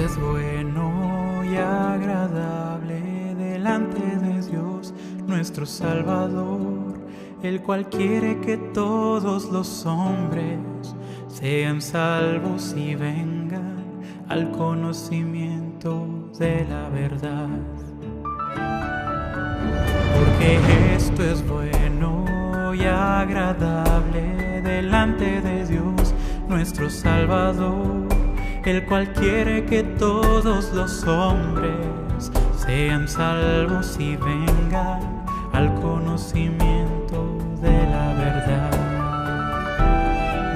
es bueno y agradable delante de Dios nuestro Salvador, el cual quiere que todos los hombres sean salvos y vengan al conocimiento de la verdad. Porque esto es bueno y agradable delante de Dios nuestro Salvador, el cual quiere que todos los hombres sean salvos y vengan al conocimiento de la verdad.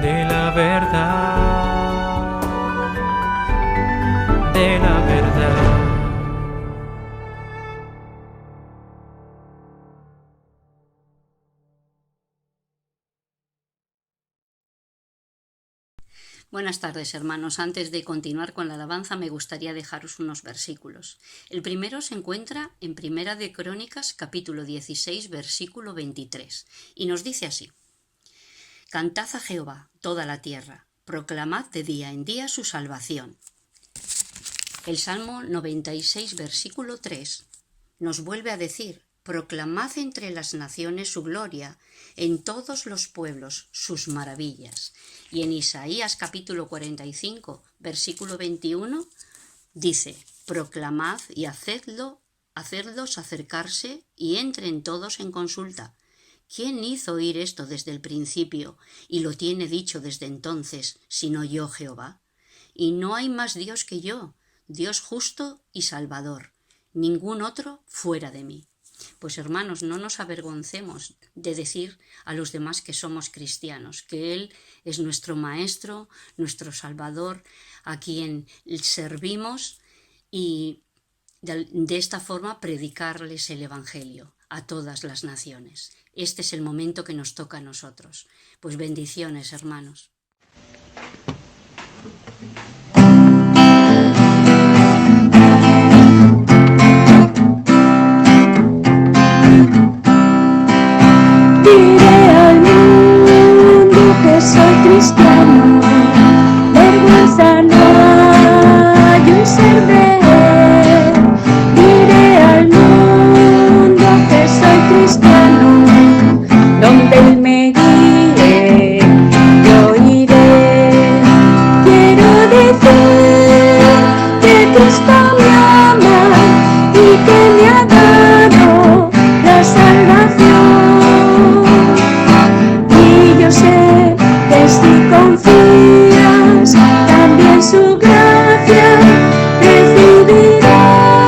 De la verdad. De la verdad. Buenas tardes, hermanos. Antes de continuar con la alabanza, me gustaría dejaros unos versículos. El primero se encuentra en Primera de Crónicas, capítulo 16, versículo 23, y nos dice así: Cantad a Jehová toda la tierra, proclamad de día en día su salvación. El Salmo 96, versículo 3, nos vuelve a decir: proclamad entre las naciones su gloria, en todos los pueblos sus maravillas. Y en Isaías capítulo 45, versículo 21, dice: proclamad y hacedlos acercarse y entren todos en consulta. ¿Quién hizo oír esto desde el principio y lo tiene dicho desde entonces, sino yo, Jehová? Y no hay más Dios que yo, Dios justo y salvador, ningún otro fuera de mí. Pues hermanos, no nos avergoncemos de decir a los demás que somos cristianos, que Él es nuestro Maestro, nuestro Salvador, a quien servimos, y de esta forma predicarles el Evangelio a todas las naciones. Este es el momento que nos toca a nosotros. Pues bendiciones, hermanos. Diré al mundo que soy cristiano, vergüenza no hay en ser de Él. Diré al mundo que soy cristiano, donde Él me guíe, yo iré. Quiero decir que Cristo me ama y que me ha dado la salvación. Sé que si confías, también su gracia recibirás.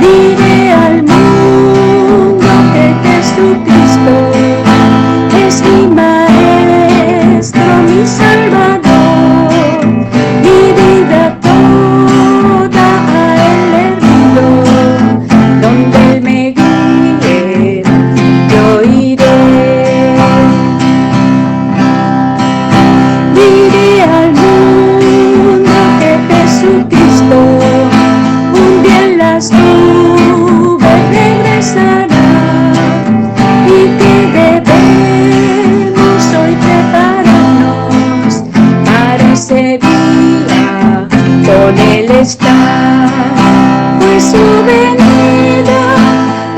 Diré al mundo que Jesucristo es mi Maestro, mi Salvador, mi vida toda a Él le rindo, donde Él me guíe, yo iré. Diré al mundo que Jesucristo un día en las nubes regresará y que debemos hoy prepararnos para ese día con Él estar. Pues su venida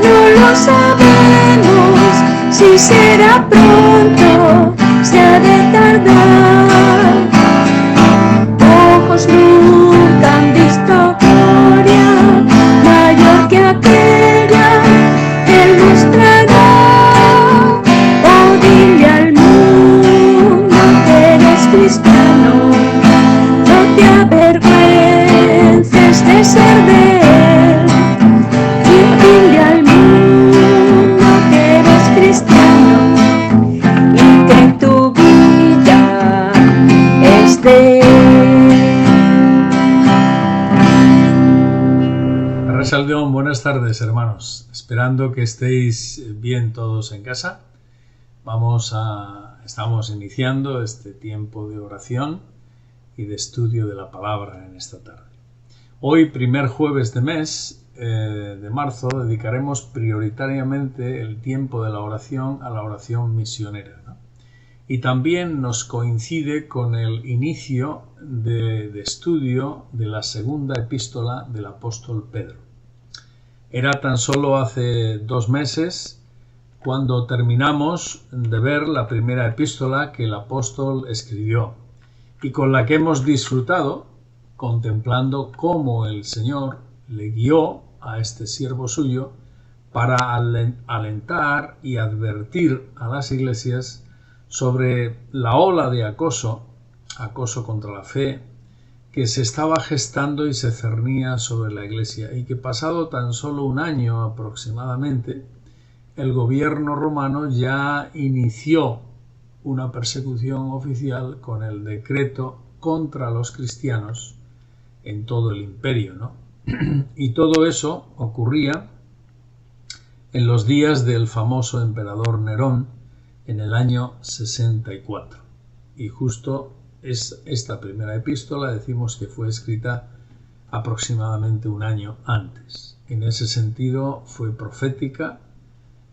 no lo sabemos, si será pronto, se ha de tardar. Ojos nunca han visto gloria mayor que aquella que Él mostrará. Oh, dile al mundo que eres cristiano, no te avergüences de ser de Él. Y dile al mundo que eres cristiano, Saldeón, buenas tardes, hermanos. Esperando que estéis bien todos en casa. Estamos iniciando este tiempo de oración y de estudio de la palabra en esta tarde. Hoy, primer jueves de mes de marzo, dedicaremos prioritariamente el tiempo de la oración a la oración misionera, ¿no? y también nos coincide con el inicio de estudio de la segunda epístola del apóstol Pedro. Era tan solo hace 2 meses cuando terminamos de ver la primera epístola que el apóstol escribió y con la que hemos disfrutado contemplando cómo el Señor le guió a este siervo suyo para alentar y advertir a las iglesias sobre la ola de acoso contra la fe, que se estaba gestando y se cernía sobre la iglesia, y que pasado tan solo 1 año aproximadamente, el gobierno romano ya inició una persecución oficial con el decreto contra los cristianos en todo el imperio, ¿no? Y todo eso ocurría en los días del famoso emperador Nerón en el año 64. Y justo esta primera epístola decimos que fue escrita aproximadamente 1 año antes. En ese sentido fue profética,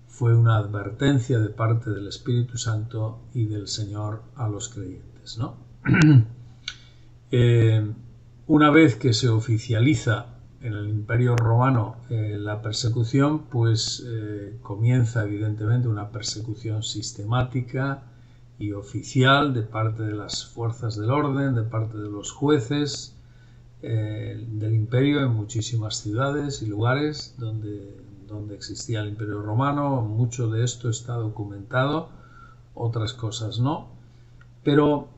fue una advertencia de parte del Espíritu Santo y del Señor a los creyentes, ¿no? Una vez que se oficializa en el Imperio Romano la persecución, pues comienza evidentemente una persecución sistemática y oficial de parte de las fuerzas del orden, de parte de los jueces del imperio en muchísimas ciudades y lugares donde existía el Imperio Romano. Mucho de esto está documentado, otras cosas no, pero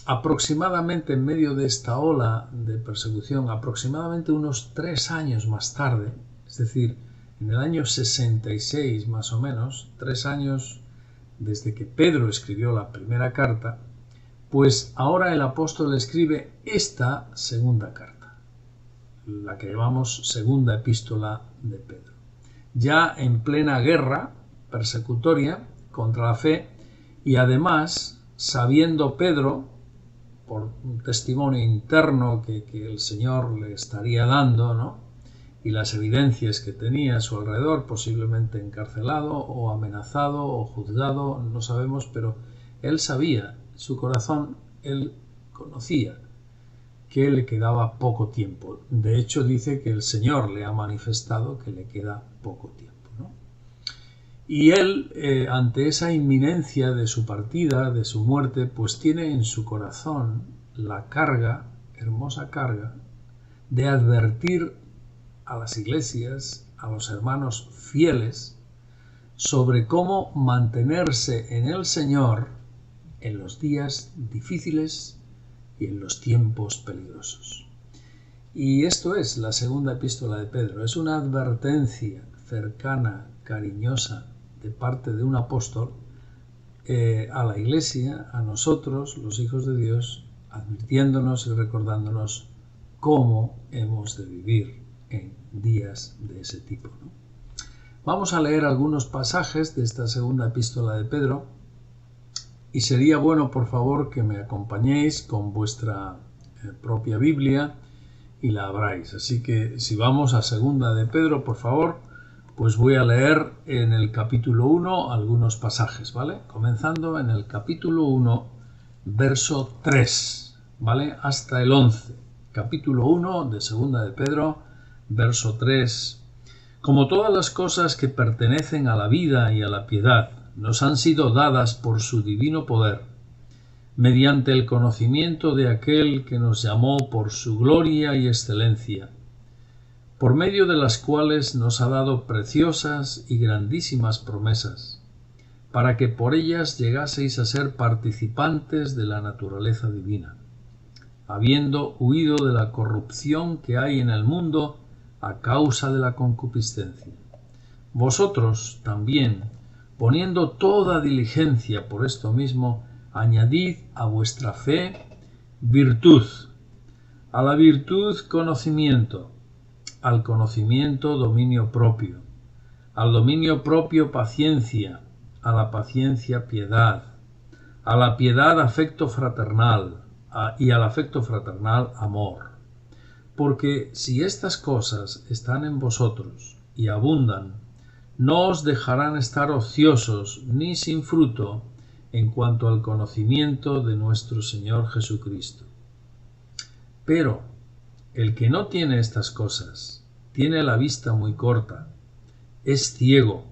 aproximadamente en medio de esta ola de persecución, aproximadamente unos 3 años más tarde, es decir, en el año 66 más o menos, 3 años desde que Pedro escribió la primera carta, pues ahora el apóstol escribe esta segunda carta, la que llamamos segunda epístola de Pedro. Ya en plena guerra persecutoria contra la fe, y además sabiendo Pedro, por un testimonio interno que el Señor le estaría dando, ¿no?, y las evidencias que tenía a su alrededor, posiblemente encarcelado o amenazado o juzgado, no sabemos, pero él sabía, su corazón, él conocía que le quedaba poco tiempo. De hecho, dice que el Señor le ha manifestado que le queda poco tiempo, ¿no? Y él, ante esa inminencia de su partida, de su muerte, pues tiene en su corazón la carga, hermosa carga, de advertir a las iglesias, a los hermanos fieles, sobre cómo mantenerse en el Señor en los días difíciles y en los tiempos peligrosos. Y esto es la segunda epístola de Pedro. Es una advertencia cercana, cariñosa, de parte de un apóstol a la iglesia, a nosotros, los hijos de Dios, advirtiéndonos y recordándonos cómo hemos de vivir en días de ese tipo, ¿no? Vamos a leer algunos pasajes de esta segunda epístola de Pedro, y sería bueno, por favor, que me acompañéis con vuestra propia Biblia y la abráis. Así que si vamos a segunda de Pedro, por favor, pues voy a leer en el capítulo 1 algunos pasajes, ¿vale? Comenzando en el capítulo 1, verso 3, ¿vale?, hasta el 11. Capítulo 1 de segunda de Pedro, verso 3. Como todas las cosas que pertenecen a la vida y a la piedad nos han sido dadas por su divino poder, mediante el conocimiento de aquel que nos llamó por su gloria y excelencia, por medio de las cuales nos ha dado preciosas y grandísimas promesas, para que por ellas llegaseis a ser participantes de la naturaleza divina, habiendo huido de la corrupción que hay en el mundo a causa de la concupiscencia. Vosotros también, poniendo toda diligencia por esto mismo, añadid a vuestra fe virtud, a la virtud conocimiento, al conocimiento dominio propio, al dominio propio paciencia, a la paciencia piedad, a la piedad afecto fraternal, y al afecto fraternal amor. Porque si estas cosas están en vosotros y abundan, no os dejarán estar ociosos ni sin fruto en cuanto al conocimiento de nuestro Señor Jesucristo. Pero el que no tiene estas cosas, tiene la vista muy corta, es ciego,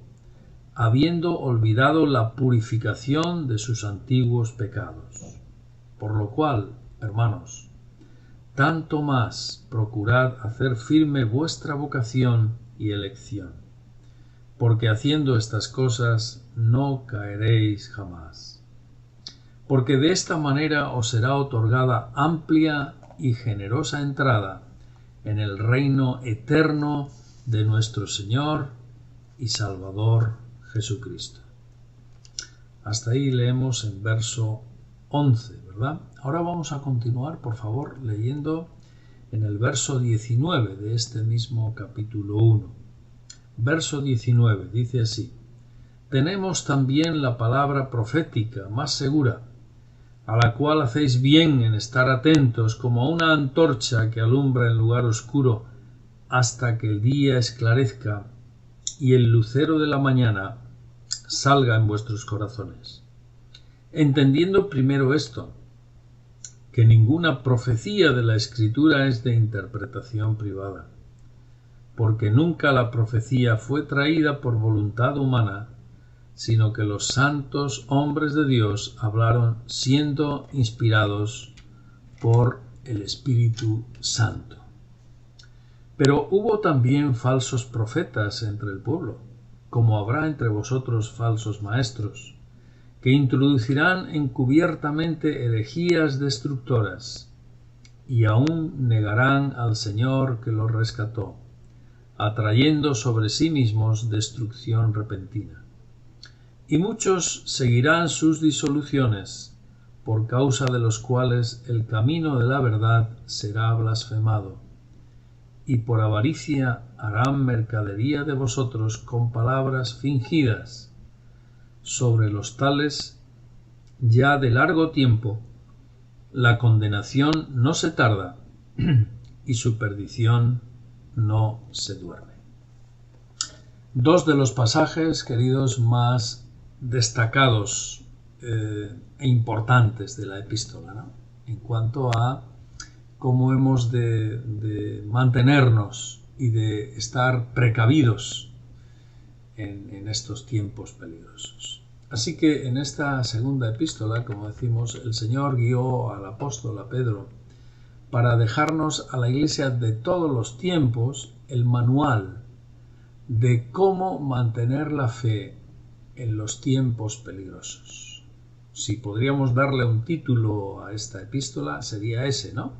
habiendo olvidado la purificación de sus antiguos pecados. Por lo cual, hermanos, tanto más procurad hacer firme vuestra vocación y elección, porque haciendo estas cosas no caeréis jamás. Porque de esta manera os será otorgada amplia y generosa entrada en el reino eterno de nuestro Señor y Salvador Jesucristo. Hasta ahí leemos en verso 11, ¿verdad? Ahora vamos a continuar, por favor, leyendo en el verso 19 de este mismo capítulo 1. Verso 19 dice así: tenemos también la palabra profética más segura, a la cual hacéis bien en estar atentos como una antorcha que alumbra en lugar oscuro hasta que el día esclarezca y el lucero de la mañana salga en vuestros corazones. Entendiendo primero esto, que ninguna profecía de la Escritura es de interpretación privada, porque nunca la profecía fue traída por voluntad humana, sino que los santos hombres de Dios hablaron siendo inspirados por el Espíritu Santo. Pero hubo también falsos profetas entre el pueblo, como habrá entre vosotros falsos maestros, que introducirán encubiertamente herejías destructoras, y aún negarán al Señor que los rescató, atrayendo sobre sí mismos destrucción repentina. Y muchos seguirán sus disoluciones, por causa de los cuales el camino de la verdad será blasfemado, y por avaricia harán mercadería de vosotros con palabras fingidas. Sobre los tales, ya de largo tiempo, la condenación no se tarda, y su perdición no se duerme. Dos de los pasajes, queridos, más destacados e importantes de la epístola, ¿no? En cuanto a cómo hemos de mantenernos y de estar precavidos en estos tiempos peligrosos. Así que en esta segunda epístola, como decimos, el Señor guió al apóstol, a Pedro, para dejarnos a la Iglesia de todos los tiempos el manual de cómo mantener la fe en los tiempos peligrosos. Si podríamos darle un título a esta epístola, sería ese, ¿no?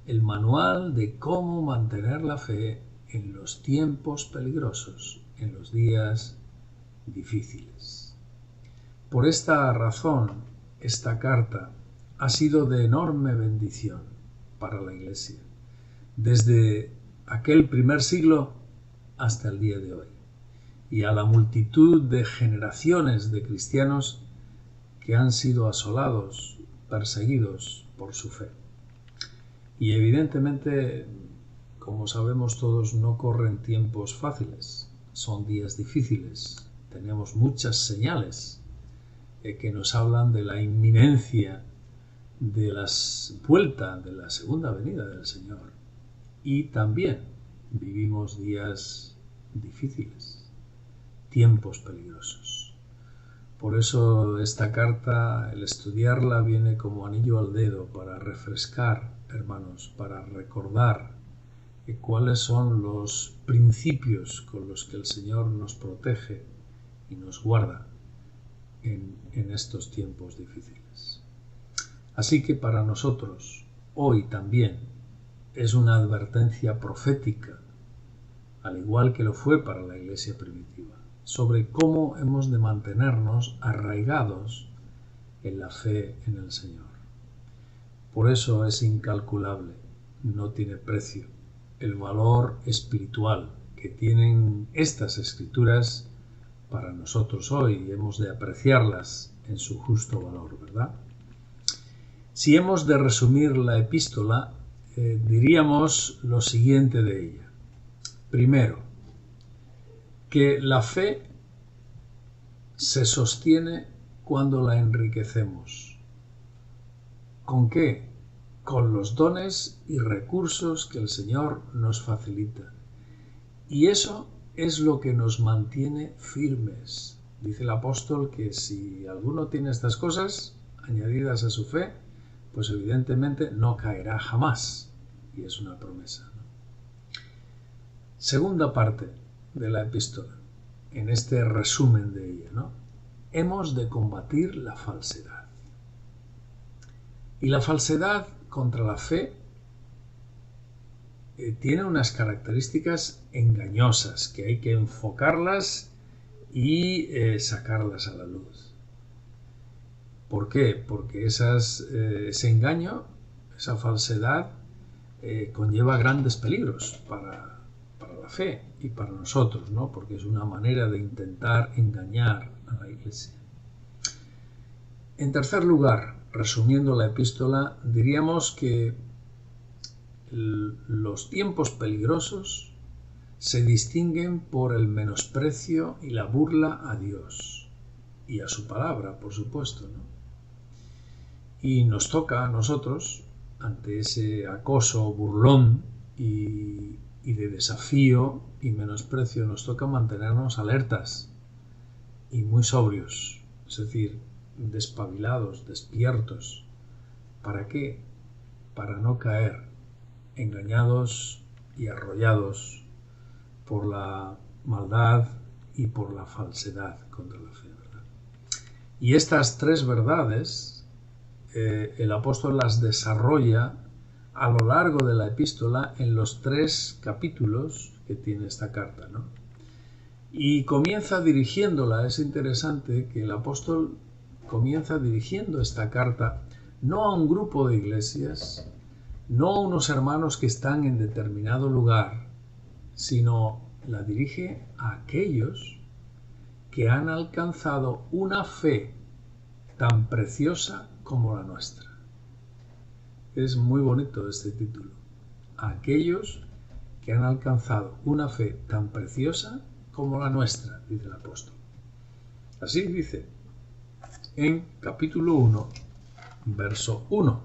El manual de cómo mantener la fe en los tiempos peligrosos, en los días difíciles. Por esta razón, esta carta ha sido de enorme bendición para la Iglesia, desde aquel primer siglo hasta el día de hoy, y a la multitud de generaciones de cristianos que han sido asolados, perseguidos por su fe. Y evidentemente, como sabemos todos, no corren tiempos fáciles, son días difíciles. Tenemos muchas señales que nos hablan de la inminencia de la vuelta, de la segunda venida del Señor. Y también vivimos días difíciles, tiempos peligrosos. Por eso esta carta, el estudiarla, viene como anillo al dedo para refrescar, hermanos, para recordar cuáles son los principios con los que el Señor nos protege y nos guarda en estos tiempos difíciles. Así que para nosotros, hoy también, es una advertencia profética, al igual que lo fue para la Iglesia primitiva, sobre cómo hemos de mantenernos arraigados en la fe en el Señor. Por eso es incalculable, no tiene precio, el valor espiritual que tienen estas escrituras para nosotros hoy, y hemos de apreciarlas en su justo valor, ¿verdad? Si hemos de resumir la epístola, diríamos lo siguiente de ella. Primero, que la fe se sostiene cuando la enriquecemos. ¿Con qué? Con los dones y recursos que el Señor nos facilita. Y eso es lo que nos mantiene firmes. Dice el apóstol que si alguno tiene estas cosas añadidas a su fe, pues evidentemente no caerá jamás. Y es una promesa, ¿no? Segunda parte de la epístola, en este resumen de ella, ¿no? Hemos de combatir la falsedad. Y la falsedad contra la fe tiene unas características engañosas que hay que enfocarlas y sacarlas a la luz. ¿Por qué? Porque ese engaño, esa falsedad, conlleva grandes peligros para la fe y para nosotros, ¿no? Porque es una manera de intentar engañar a la Iglesia. En tercer lugar, resumiendo la epístola, diríamos que los tiempos peligrosos se distinguen por el menosprecio y la burla a Dios y a su palabra, por supuesto, ¿no? Y nos toca a nosotros, ante ese acoso burlón y de desafío y menosprecio, nos toca mantenernos alertas y muy sobrios, es decir, despabilados, despiertos. ¿Para qué? Para no caer engañados y arrollados por la maldad y por la falsedad contra la fe, ¿verdad? Y estas tres verdades el apóstol las desarrolla a lo largo de la epístola en los 3 capítulos que tiene esta carta, ¿no? Y comienza dirigiéndola. Es interesante que el apóstol comienza dirigiendo esta carta no a un grupo de iglesias, no a unos hermanos que están en determinado lugar, sino la dirige a aquellos que han alcanzado una fe tan preciosa como la nuestra. Es muy bonito este título. A aquellos que han alcanzado una fe tan preciosa como la nuestra, dice el apóstol. Así dice en capítulo 1, verso 1.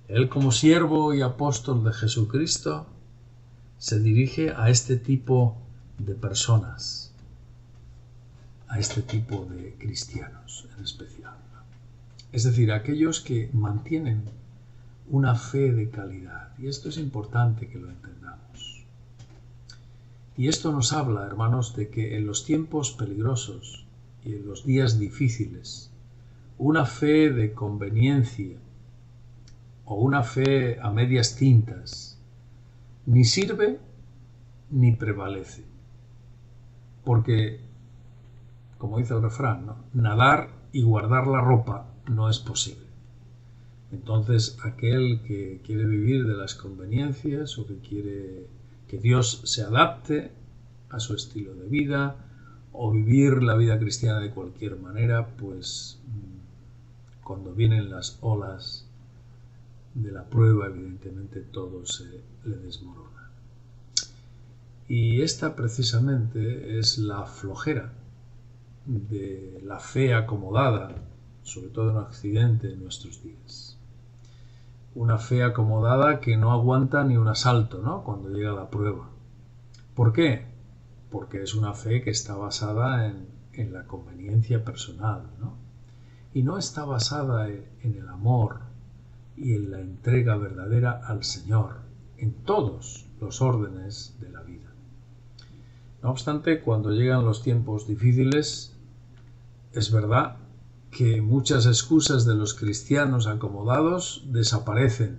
Él, como siervo y apóstol de Jesucristo, se dirige a este tipo de personas, a este tipo de cristianos en especial. Es decir, aquellos que mantienen una fe de calidad. Y esto es importante que lo entendamos. Y esto nos habla, hermanos, de que en los tiempos peligrosos y en los días difíciles, una fe de conveniencia o una fe a medias tintas ni sirve ni prevalece. Porque, como dice el refrán, ¿no? Nadar y guardar la ropa no es posible. Entonces, aquel que quiere vivir de las conveniencias o que quiere que Dios se adapte a su estilo de vida o vivir la vida cristiana de cualquier manera, pues cuando vienen las olas de la prueba, evidentemente todo se le desmorona. Y esta precisamente es la flojera de la fe acomodada, sobre todo en Occidente en nuestros días. Una fe acomodada que no aguanta ni un asalto, ¿no? Cuando llega la prueba. ¿Por qué? Porque es una fe que está basada en la conveniencia personal, ¿no? Y no está basada en el amor y en la entrega verdadera al Señor en todos los órdenes de la vida. No obstante, cuando llegan los tiempos difíciles, es verdad que muchas excusas de los cristianos acomodados desaparecen,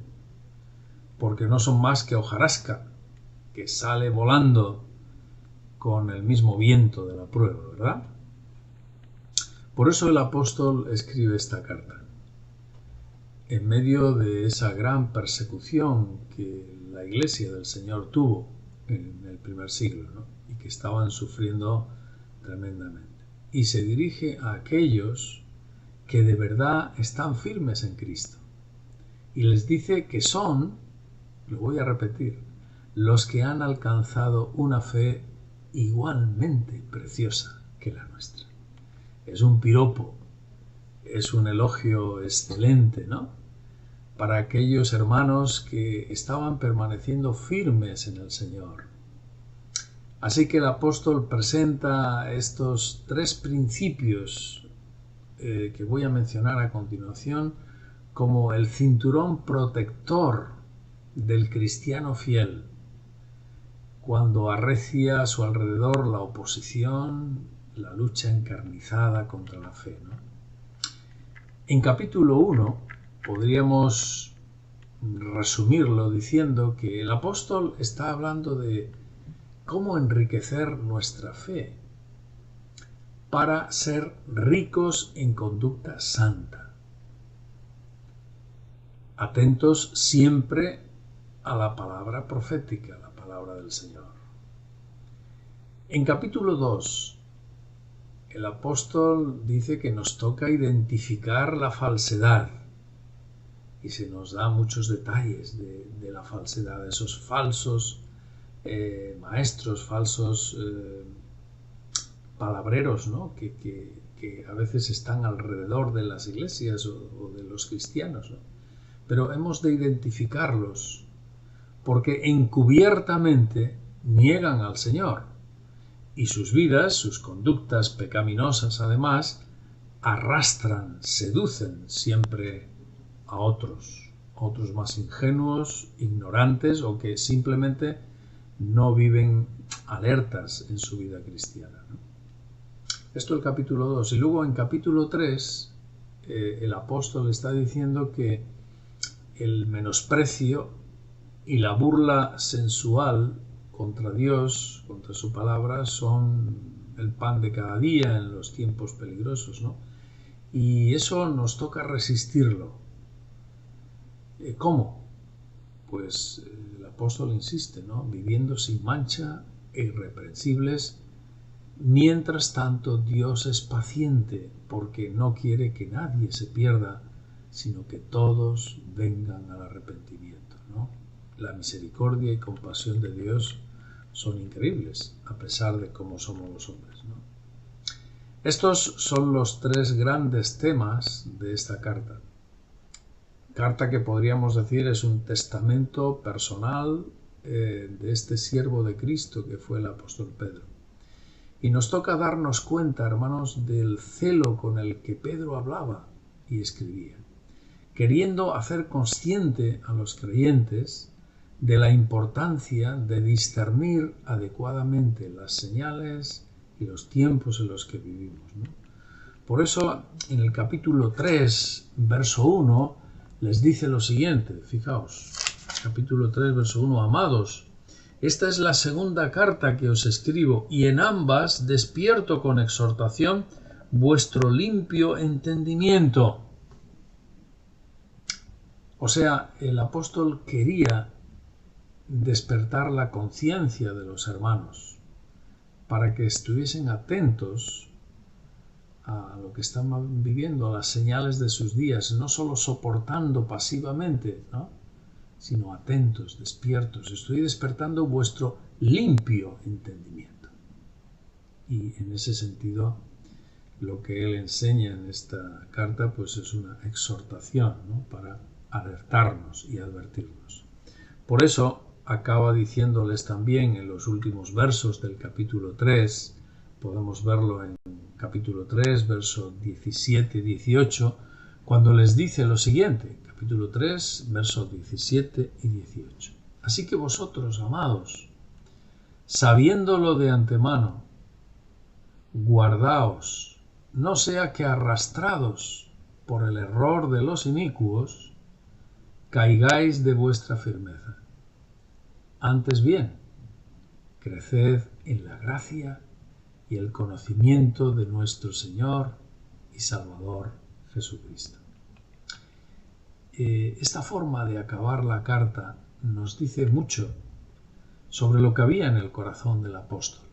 porque no son más que hojarasca que sale volando con el mismo viento de la prueba, ¿verdad? Por eso el apóstol escribe esta carta. En medio de esa gran persecución que la Iglesia del Señor tuvo en el primer siglo, ¿no? Y que estaban sufriendo tremendamente. Y se dirige a aquellos que de verdad están firmes en Cristo. Y les dice que son, lo voy a repetir, los que han alcanzado una fe igualmente preciosa que la nuestra. Es un piropo, es un elogio excelente, ¿no? Para aquellos hermanos que estaban permaneciendo firmes en el Señor. Así que el apóstol presenta estos 3 principios que voy a mencionar a continuación como el cinturón protector del cristiano fiel cuando arrecia a su alrededor la oposición, la lucha encarnizada contra la fe, ¿no? En capítulo 1 podríamos resumirlo diciendo que el apóstol está hablando de cómo enriquecer nuestra fe para ser ricos en conducta santa, atentos siempre a la palabra profética, la palabra del Señor. En capítulo 2, el apóstol dice que nos toca identificar la falsedad y se nos da muchos detalles de la falsedad, de esos falsos maestros, falsos palabreros, ¿no? que a veces están alrededor de las iglesias o de los cristianos, ¿no? Pero hemos de identificarlos porque encubiertamente niegan al Señor y sus vidas, sus conductas pecaminosas además, arrastran, seducen siempre a otros más ingenuos, ignorantes o que simplemente no viven alertas en su vida cristiana, ¿no? Esto es el capítulo 2. Y luego en capítulo 3 el apóstol está diciendo que el menosprecio y la burla sensual contra Dios, contra su palabra, son el pan de cada día en los tiempos peligrosos, ¿no? Y eso nos toca resistirlo. ¿Cómo? Pues el apóstol insiste, ¿no? Viviendo sin mancha e irreprensibles. Mientras tanto, Dios es paciente porque no quiere que nadie se pierda, sino que todos vengan al arrepentimiento, ¿no? La misericordia y compasión de Dios son increíbles, a pesar de cómo somos los hombres, ¿no? Estos son los 3 grandes temas de esta carta. Carta que podríamos decir es un testamento personal de este siervo de Cristo que fue el apóstol Pedro. Y nos toca darnos cuenta, hermanos, del celo con el que Pedro hablaba y escribía, queriendo hacer consciente a los creyentes de la importancia de discernir adecuadamente las señales y los tiempos en los que vivimos, ¿no? Por eso, en el capítulo 3, verso 1, les dice lo siguiente, fijaos, capítulo 3, verso 1, amados, esta es la segunda carta que os escribo, y en ambas despierto con exhortación vuestro limpio entendimiento. O sea, el apóstol quería despertar la conciencia de los hermanos para que estuviesen atentos a lo que están viviendo, a las señales de sus días, no solo soportando pasivamente, ¿no? Sino atentos, despiertos. Estoy despertando vuestro limpio entendimiento. Y en ese sentido, lo que él enseña en esta carta, pues es una exhortación, ¿no? Para alertarnos y advertirnos. Por eso acaba diciéndoles también en los últimos versos del capítulo 3, podemos verlo en capítulo 3, versos 17 y 18, cuando les dice lo siguiente, capítulo 3, versos 17 y 18. Así que vosotros, amados, sabiéndolo de antemano, guardaos, no sea que arrastrados por el error de los inicuos, caigáis de vuestra firmeza. Antes bien, creced en la gracia y el conocimiento de nuestro Señor y Salvador Jesucristo. Esta forma de acabar la carta nos dice mucho sobre lo que había en el corazón del apóstol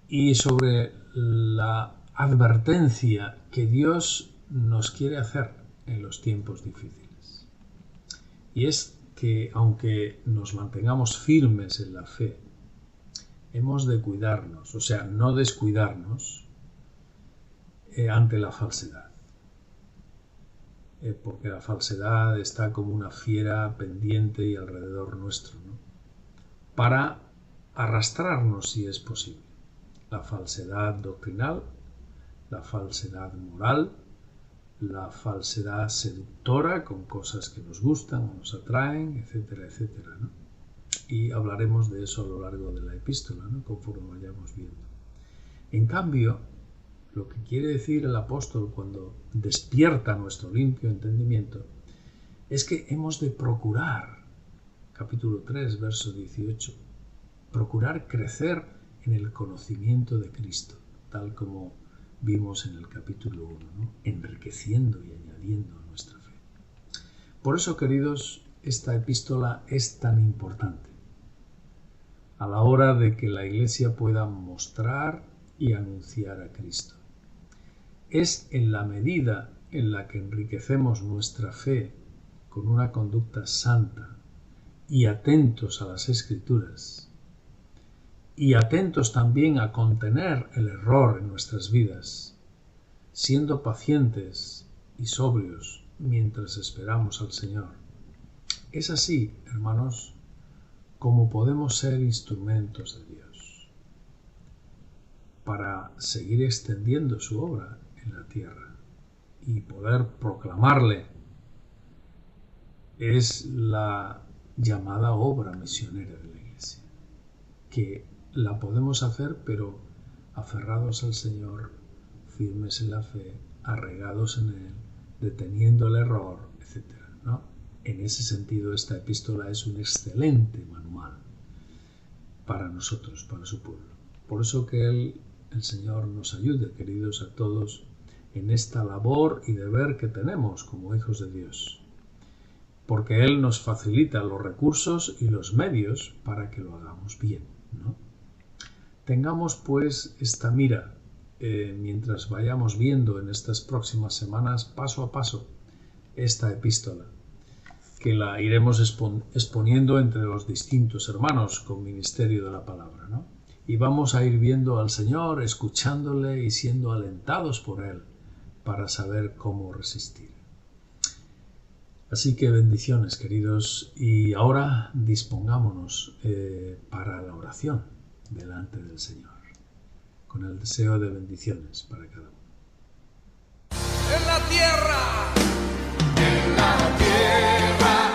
y sobre la advertencia que Dios nos quiere hacer en los tiempos difíciles. Y es que aunque nos mantengamos firmes en la fe, hemos de cuidarnos, o sea, no descuidarnos ante la falsedad. Porque la falsedad está como una fiera pendiente y alrededor nuestro, ¿no? Para arrastrarnos si es posible. La falsedad doctrinal, la falsedad moral, la falsedad seductora con cosas que nos gustan o nos atraen, etcétera, etcétera, ¿no? Y hablaremos de eso a lo largo de la epístola, ¿no? Conforme vayamos viendo. En cambio, lo que quiere decir el apóstol cuando despierta nuestro limpio entendimiento es que hemos de procurar, capítulo 3, verso 18, procurar crecer en el conocimiento de Cristo, tal como vimos en el capítulo 1, ¿no? Enriqueciendo y añadiendo a nuestra fe. Por eso, queridos, esta epístola es tan importante a la hora de que la Iglesia pueda mostrar y anunciar a Cristo. Es en la medida en la que enriquecemos nuestra fe con una conducta santa y atentos a las Escrituras, y atentos también a contener el error en nuestras vidas, siendo pacientes y sobrios mientras esperamos al Señor. Es así, hermanos, como podemos ser instrumentos de Dios para seguir extendiendo su obra en la tierra y poder proclamarle. Es la llamada obra misionera de la Iglesia, que la podemos hacer, pero aferrados al Señor, firmes en la fe, arraigados en Él, deteniendo el error, etc., ¿no? En ese sentido, esta epístola es un excelente manual para nosotros, para su pueblo. Por eso que el Señor nos ayude, queridos, a todos en esta labor y deber que tenemos como hijos de Dios, porque Él nos facilita los recursos y los medios para que lo hagamos bien, ¿no? Tengamos pues esta mira mientras vayamos viendo en estas próximas semanas paso a paso esta epístola, que la iremos exponiendo entre los distintos hermanos con ministerio de la palabra, ¿no? Y vamos a ir viendo al Señor, escuchándole y siendo alentados por Él para saber cómo resistir. Así que bendiciones, queridos, y ahora dispongámonos para la oración delante del Señor, con el deseo de bendiciones para cada uno. En la tierra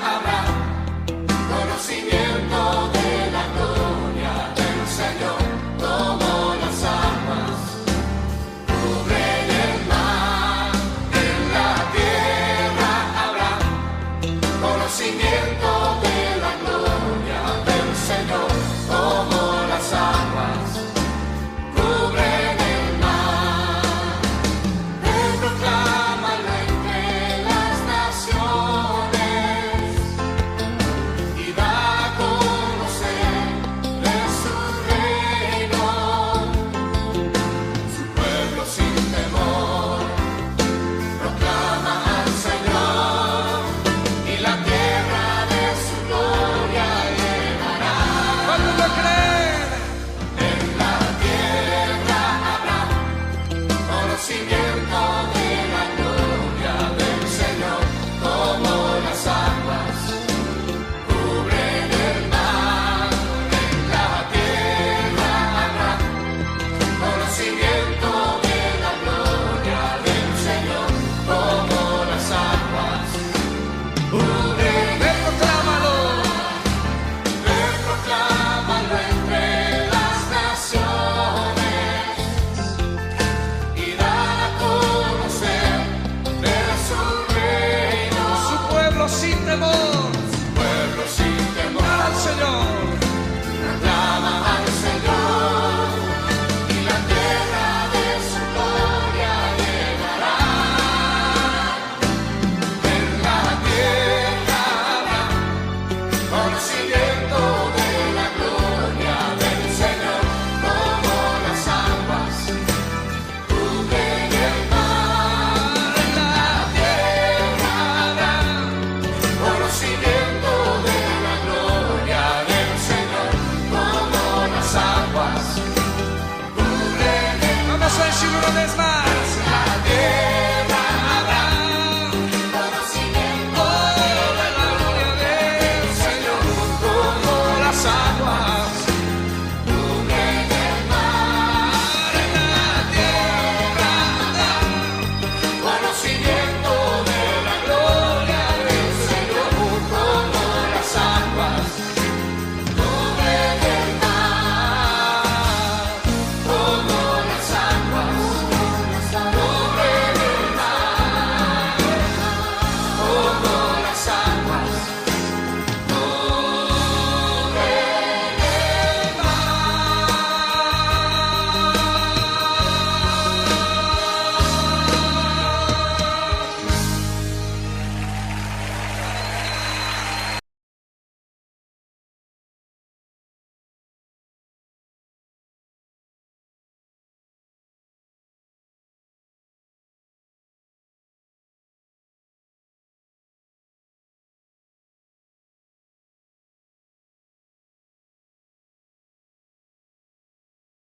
habrá conocimiento de la gloria del Señor, como las aguas cubren el mar. En la tierra habrá conocimiento de la gloria del Señor, como